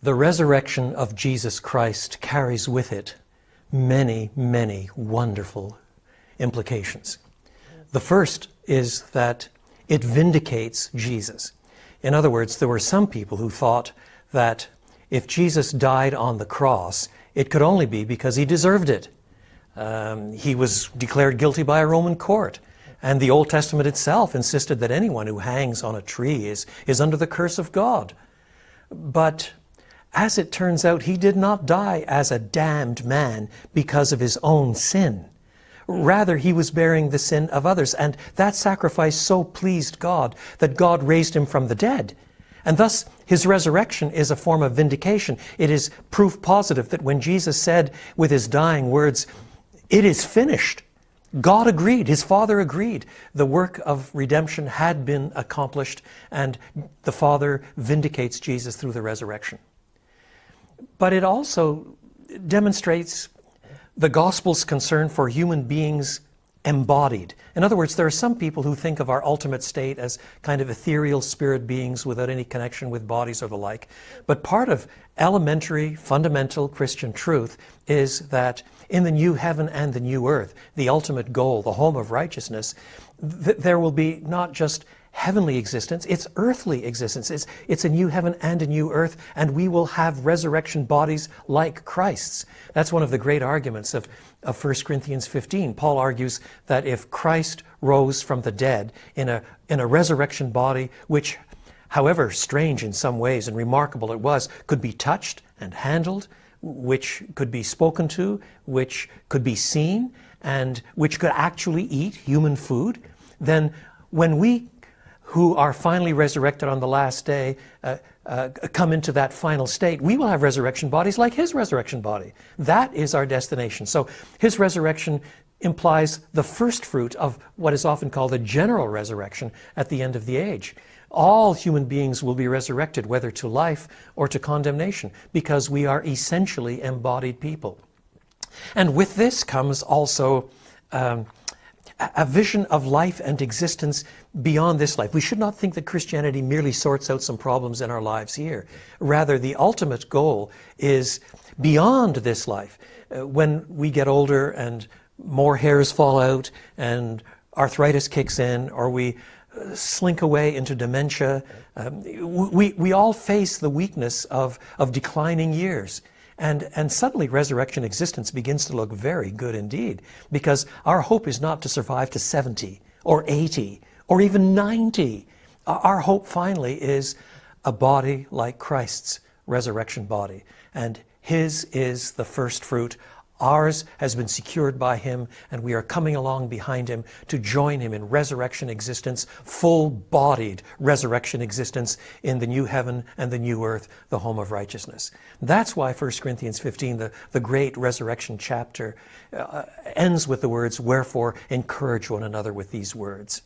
The resurrection of Jesus Christ carries with it many, many wonderful implications. The first is that it vindicates Jesus. In other words, there were some people who thought that if Jesus died on the cross, it could only be because he deserved it. He was declared guilty by a Roman court. And the Old Testament itself insisted that anyone who hangs on a tree is under the curse of God. But as it turns out, he did not die as a damned man because of his own sin. Rather, he was bearing the sin of others. And that sacrifice so pleased God that God raised him from the dead. And thus, his resurrection is a form of vindication. It is proof positive that when Jesus said with his dying words, "It is finished," God agreed, his Father agreed. The work of redemption had been accomplished, and the Father vindicates Jesus through the resurrection. But it also demonstrates the gospel's concern for human beings embodied. In other words, there are some people who think of our ultimate state as kind of ethereal spirit beings without any connection with bodies or the like. But part of elementary, fundamental Christian truth is that in the new heaven and the new earth, the ultimate goal, the home of righteousness, there will be not just heavenly existence, it's earthly existence. It's a new heaven and a new earth, and we will have resurrection bodies like Christ's. That's one of the great arguments of 1 Corinthians 15. Paul argues that if Christ rose from the dead in a resurrection body, which, however strange in some ways and remarkable it was, could be touched and handled, which could be spoken to, which could be seen, and which could actually eat human food, then when we who are finally resurrected on the last day come into that final state, we will have resurrection bodies like his resurrection body. That is our destination. So his resurrection implies the first fruit of what is often called a general resurrection at the end of the age. All human beings will be resurrected, whether to life or to condemnation, because we are essentially embodied people. And with this comes also a vision of life and existence beyond this life. We should not think that Christianity merely sorts out some problems in our lives here. Rather, the ultimate goal is beyond this life. When we get older and more hairs fall out and arthritis kicks in, or we slink away into dementia, we all face the weakness of declining years. And suddenly resurrection existence begins to look very good indeed, because our hope is not to survive to 70 or 80 or even 90. Our hope finally is a body like Christ's resurrection body. And his is the first fruit. Ours has been secured by him, and we are coming along behind him to join him in resurrection existence, full-bodied resurrection existence in the new heaven and the new earth, the home of righteousness. That's why 1 Corinthians 15, the great resurrection chapter, ends with the words, "Wherefore encourage one another with these words."